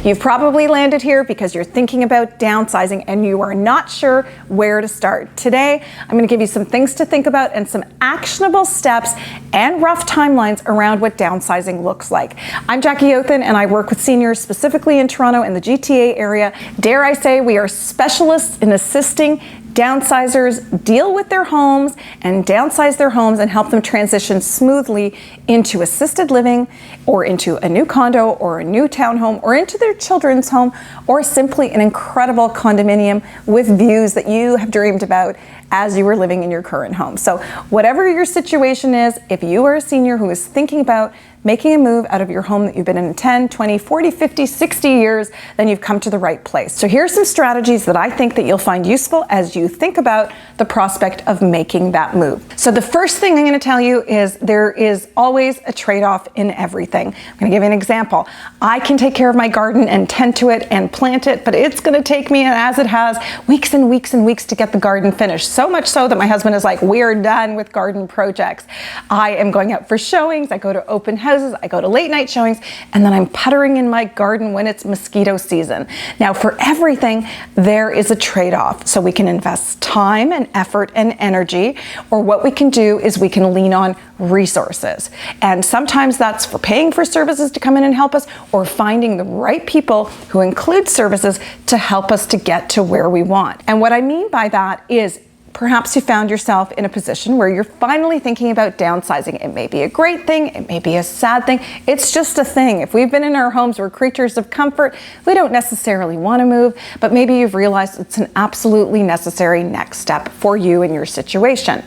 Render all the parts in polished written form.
You've probably landed here because you're thinking about downsizing and you are not sure where to start. Today, I'm going to give you some things to think about and some actionable steps and rough timelines around what downsizing looks like. I'm Jacquie Othen and I work with seniors specifically in Toronto and the GTA area. Dare I say we are specialists in assisting downsizers deal with their homes and downsize their homes and help them transition smoothly into assisted living or into a new condo or a new townhome or into their children's home or simply an incredible condominium with views that you have dreamed about as you were living in your current home. So whatever your situation is, if you are a senior who is thinking about making a move out of your home that you've been in 10, 20, 40, 50, 60 years, then you've come to the right place. So here's some strategies that I think that you'll find useful as you think about the prospect of making that move. So the first thing I'm going to tell you is there is always a trade-off in everything. I'm going to give you an example. I can take care of my garden and tend to it and plant it, but it's going to take me, and as it has, weeks and weeks and weeks to get the garden finished. So much so that my husband is like, we're done with garden projects. I am going out for showings. I go to open houses. I go to late night showings, and then I'm puttering in my garden when it's mosquito season. Now, for everything, there is a trade-off. So we can invest time and effort and energy, or what we can do is we can lean on resources. And sometimes that's for paying for services to come in and help us, or finding the right people who include services to help us to get to where we want. And what I mean by that is perhaps you found yourself in a position where you're finally thinking about downsizing. It may be a great thing, it may be a sad thing, it's just a thing. If we've been in our homes, we're creatures of comfort, we don't necessarily want to move, but maybe you've realized it's an absolutely necessary next step for you and your situation.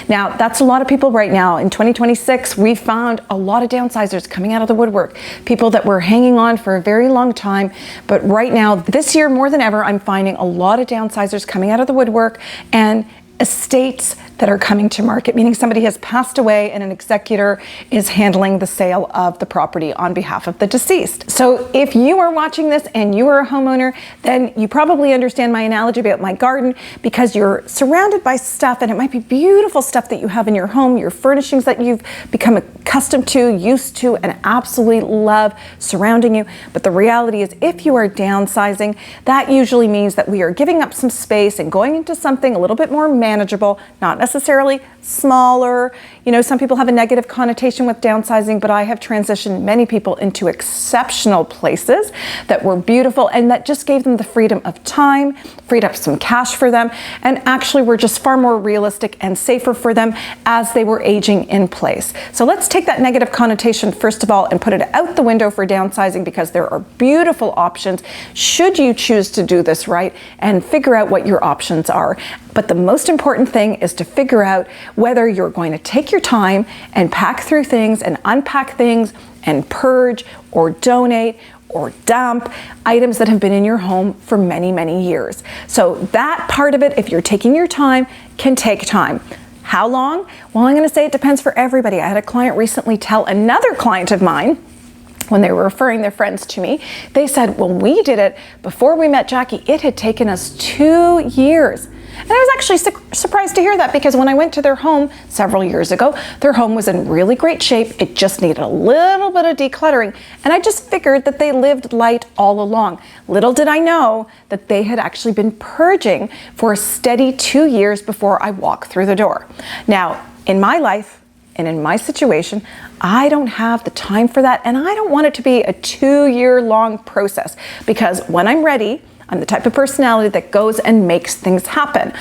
Now, that's a lot of people right now. In 2026, we found a lot of downsizers coming out of the woodwork, people that were hanging on for a very long time, but right now, this year more than ever, I'm finding a lot of downsizers coming out of the woodwork and estates that are coming to market, meaning somebody has passed away and an executor is handling the sale of the property on behalf of the deceased. So if you are watching this and you are a homeowner, then you probably understand my analogy about my garden, because you're surrounded by stuff, and it might be beautiful stuff that you have in your home, your furnishings that you've become accustomed to, used to, and absolutely love surrounding you. But the reality is, if you are downsizing, that usually means that we are giving up some space and going into something a little bit more manageable, not necessarily smaller. You know, some people have a negative connotation with downsizing, but I have transitioned many people into exceptional places that were beautiful and that just gave them the freedom of time, freed up some cash for them, and actually were just far more realistic and safer for them as they were aging in place. So let's take that negative connotation first of all and put it out the window for downsizing, because there are beautiful options should you choose to do this right and figure out what your options are. But the most important thing is to figure out whether you're going to take your time and pack through things and unpack things and purge or donate or dump items that have been in your home for many, many years. So that part of it, if you're taking your time, can take time. How long? Well, I'm going to say it depends for everybody. I had a client recently tell another client of mine, when they were referring their friends to me, they said, when we did it before we met Jacquie, it had taken us 2 years. And I was actually surprised to hear that, because when I went to their home several years ago, their home was in really great shape. It just needed a little bit of decluttering. And I just figured that they lived light all along. Little did I know that they had actually been purging for a steady 2 years before I walked through the door. Now, in my life and in my situation, I don't have the time for that. And I don't want it to be a 2-year-long process, because when I'm ready, I'm the type of personality that goes and makes things happen.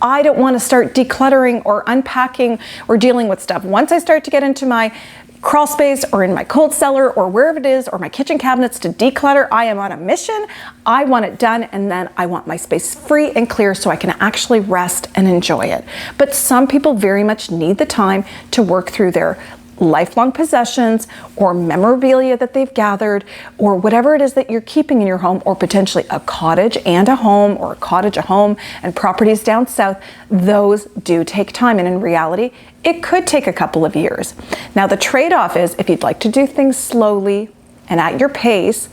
I don't want to start decluttering or unpacking or dealing with stuff. Once I start to get into my crawl space or in my cold cellar or wherever it is, or my kitchen cabinets to declutter, I am on a mission. I want it done, and then I want my space free and clear so I can actually rest and enjoy it. But some people very much need the time to work through their lifelong possessions or memorabilia that they've gathered, or whatever it is that you're keeping in your home, or potentially a cottage and a home, or a cottage, a home, and properties down south. Those do take time, and in reality, it could take a couple of years. Now, the trade-off is, if you'd like to do things slowly and at your pace,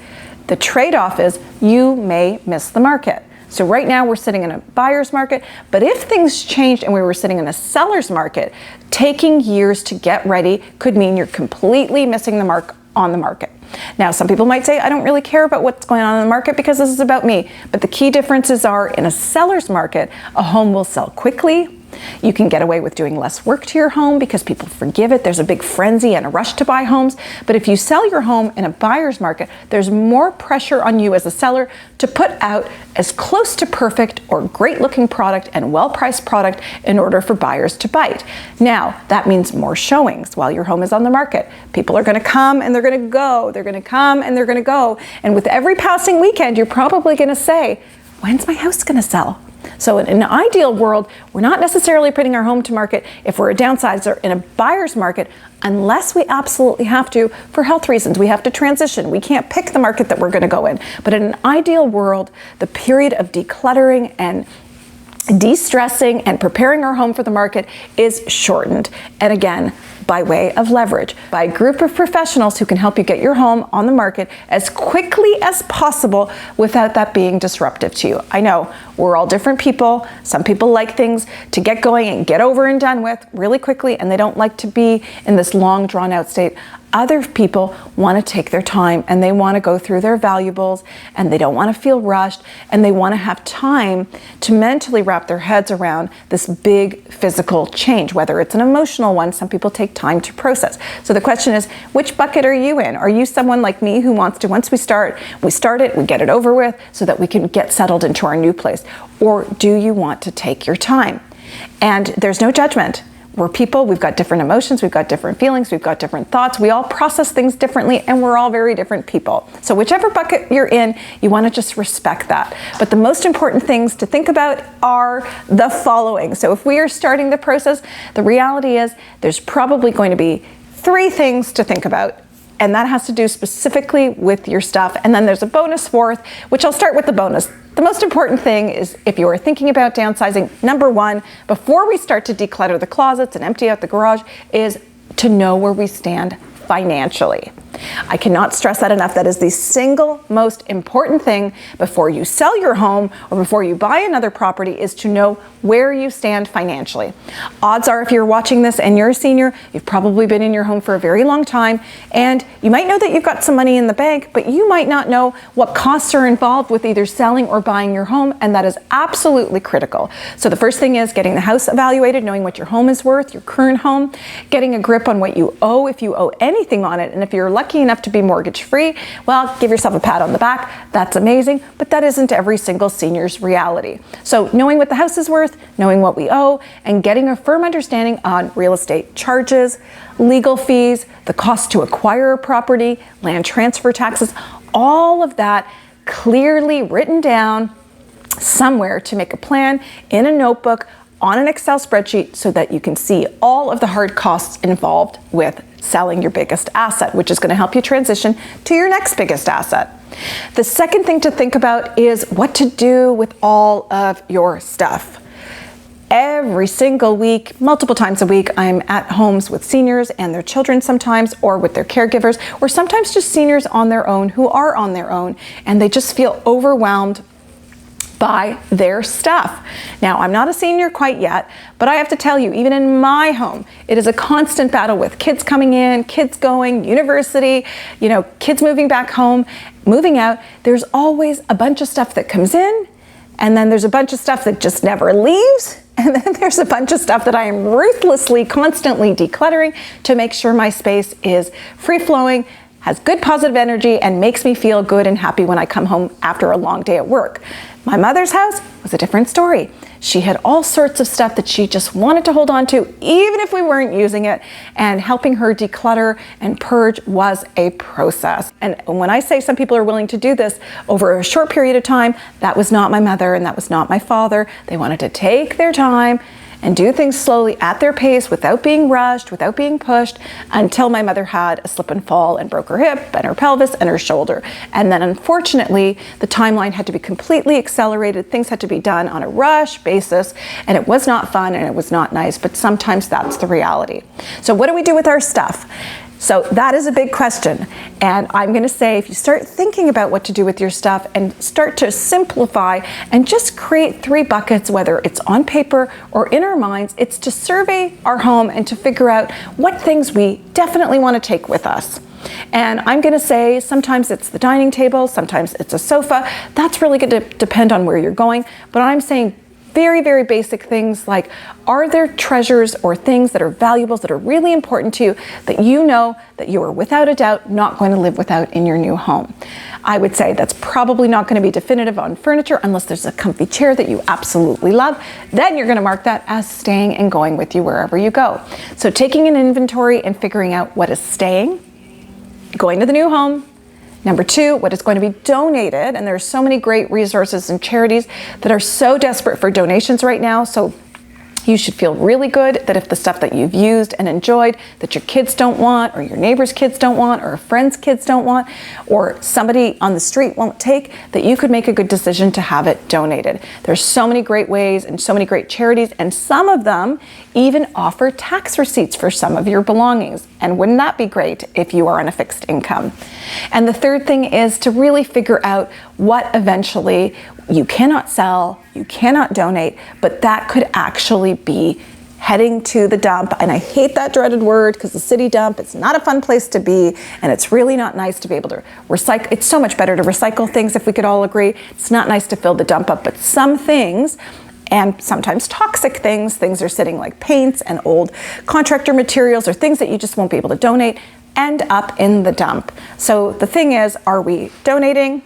the trade-off is you may miss the market. So right now we're sitting in a buyer's market, but if things changed and we were sitting in a seller's market, taking years to get ready could mean you're completely missing the mark on the market. Now, some people might say, I don't really care about what's going on in the market because this is about me. But the key differences are, in a seller's market, a home will sell quickly. You can get away with doing less work to your home because people forgive it. There's a big frenzy and a rush to buy homes. But if you sell your home in a buyer's market, there's more pressure on you as a seller to put out as close to perfect or great looking product and well-priced product in order for buyers to bite. Now, that means more showings while your home is on the market. People are going to come and they're going to go. They're going to come and they're going to go. And with every passing weekend, you're probably going to say, when's my house going to sell? So in an ideal world, we're not necessarily putting our home to market if we're a downsizer in a buyer's market, unless we absolutely have to for health reasons. We have to transition. We can't pick the market that we're going to go in. But in an ideal world, the period of decluttering and de-stressing and preparing our home for the market is shortened. And again, by way of leverage, by a group of professionals who can help you get your home on the market as quickly as possible without that being disruptive to you. I know we're all different people. Some people like things to get going and get over and done with really quickly, and they don't like to be in this long, drawn-out state. Other people want to take their time and they want to go through their valuables and they don't want to feel rushed and they want to have time to mentally wrap their heads around this big physical change, whether it's an emotional one. Some people take time to process. So the question is, which bucket are you in? Are you someone like me who wants to, once we start it, we get it over with so that we can get settled into our new place? Or do you want to take your time? And there's no judgment. We're people, we've got different emotions, we've got different feelings, we've got different thoughts. We all process things differently and we're all very different people. So whichever bucket you're in, you want to just respect that. But the most important things to think about are the following. So if we are starting the process, the reality is there's probably going to be 3 things to think about. And that has to do specifically with your stuff. And then there's a bonus 4th, which I'll start with the bonus. The most important thing is, if you are thinking about downsizing, number 1, before we start to declutter the closets and empty out the garage, is to know where we stand financially. I cannot stress that enough. That is the single most important thing before you sell your home or before you buy another property, is to know where you stand financially. Odds are, if you're watching this and you're a senior, you've probably been in your home for a very long time, and you might know that you've got some money in the bank, but you might not know what costs are involved with either selling or buying your home, and that is absolutely critical. So the first thing is getting the house evaluated, knowing what your home is worth, your current home, getting a grip on what you owe, if you owe anything on it, and if you're lucky enough to be mortgage free, well, give yourself a pat on the back. That's amazing, but that isn't every single senior's reality. So knowing what the house is worth, knowing what we owe, and getting a firm understanding on real estate charges, legal fees, the cost to acquire a property, land transfer taxes, all of that clearly written down somewhere to make a plan in a notebook, on an Excel spreadsheet, so that you can see all of the hard costs involved with selling your biggest asset, which is going to help you transition to your next biggest asset. The second thing to think about is what to do with all of your stuff. Every single week, multiple times a week, I'm at homes with seniors and their children sometimes, or with their caregivers, or sometimes just seniors on their own who are on their own, and they just feel overwhelmed by their stuff. Now, I'm not a senior quite yet, but I have to tell you, even in my home, it is a constant battle with kids coming in, kids going, university, kids moving back home, moving out. There's always a bunch of stuff that comes in, and then there's a bunch of stuff that just never leaves, and then there's a bunch of stuff that I am ruthlessly, constantly decluttering to make sure my space is free-flowing, has good positive energy, and makes me feel good and happy when I come home after a long day at work. My mother's house was a different story. She had all sorts of stuff that she just wanted to hold on to, even if we weren't using it, and helping her declutter and purge was a process. And when I say some people are willing to do this over a short period of time, that was not my mother and that was not my father. They wanted to take their time and do things slowly at their pace without being rushed, without being pushed, until my mother had a slip and fall and broke her hip and her pelvis and her shoulder. And then unfortunately, the timeline had to be completely accelerated. Things had to be done on a rush basis, and it was not fun and it was not nice, but sometimes that's the reality. So what do we do with our stuff? So that is a big question. And I'm going to say, if you start thinking about what to do with your stuff and start to simplify and just create 3 buckets, whether it's on paper or in our minds, it's to survey our home and to figure out what things we definitely want to take with us. And I'm going to say sometimes it's the dining table, sometimes it's a sofa. That's really going to depend on where you're going. But I'm saying very, very basic things like, are there treasures or things that are valuables that are really important to you that you know that you are without a doubt not going to live without in your new home? I would say that's probably not going to be definitive on furniture unless there's a comfy chair that you absolutely love. Then you're going to mark that as staying and going with you wherever you go. So taking an inventory and figuring out what is staying, going to the new home. Number two, what is going to be donated, and there's so many great resources and charities that are so desperate for donations right now. So you should feel really good that if the stuff that you've used and enjoyed that your kids don't want, or your neighbor's kids don't want, or a friend's kids don't want, or somebody on the street won't take, that you could make a good decision to have it donated. There's so many great ways and so many great charities, and some of them even offer tax receipts for some of your belongings. And wouldn't that be great if you are on a fixed income? And the third thing is to really figure out what eventually you cannot sell, you cannot donate, but that could actually be heading to the dump. And I hate that dreaded word because the city dump, it's not a fun place to be, and it's really not nice to be able to recycle. It's so much better to recycle things, if we could all agree. It's not nice to fill the dump up, but some things, and sometimes toxic things are sitting like paints and old contractor materials or things that you just won't be able to donate, end up in the dump. So the thing is, are we donating?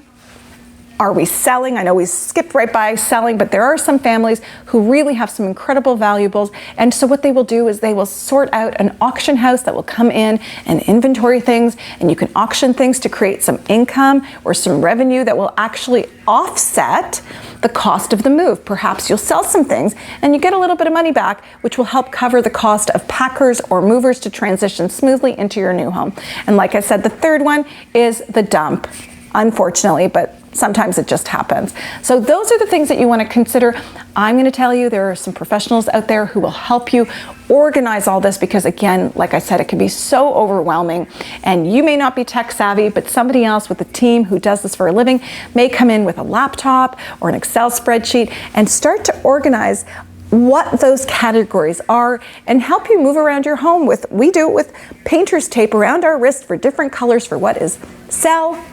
Are we selling? I know we skipped right by selling, but there are some families who really have some incredible valuables. And so what they will do is they will sort out an auction house that will come in and inventory things, and you can auction things to create some income or some revenue that will actually offset the cost of the move. Perhaps you'll sell some things and you get a little bit of money back, which will help cover the cost of packers or movers to transition smoothly into your new home. And like I said, the third one is the dump, unfortunately, but sometimes it just happens. So those are the things that you want to consider. I'm going to tell you there are some professionals out there who will help you organize all this, because again, like I said, it can be so overwhelming, and you may not be tech savvy, but somebody else with a team who does this for a living may come in with a laptop or an Excel spreadsheet and start to organize what those categories are and help you move around your home with, we do it with painter's tape around our wrist for different colors for what is sell,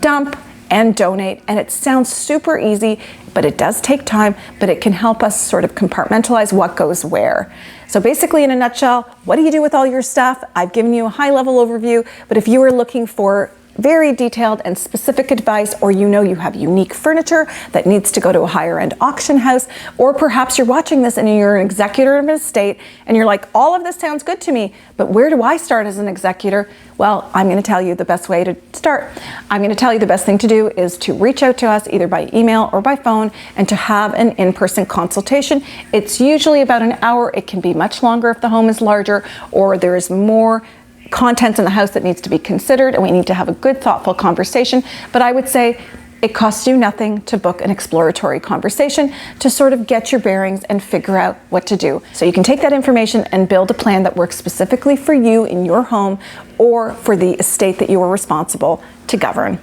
dump, and donate. And it sounds super easy, but it does take time, but it can help us sort of compartmentalize what goes where. So basically, in a nutshell, what do you do with all your stuff? I've given you a high-level overview, but if you are looking for very detailed and specific advice, or you know you have unique furniture that needs to go to a higher end auction house, or perhaps you're watching this and you're an executor of an estate and you're like, all of this sounds good to me, but where do I start as an executor? Well, I'm going to tell you the best way to start. I'm going to tell you the best thing to do is to reach out to us either by email or by phone and to have an in-person consultation. It's usually about an hour. It can be much longer if the home is larger or there is more content in the house that needs to be considered, and we need to have a good, thoughtful conversation. But I would say it costs you nothing to book an exploratory conversation to sort of get your bearings and figure out what to do. So you can take that information and build a plan that works specifically for you in your home or for the estate that you are responsible to govern.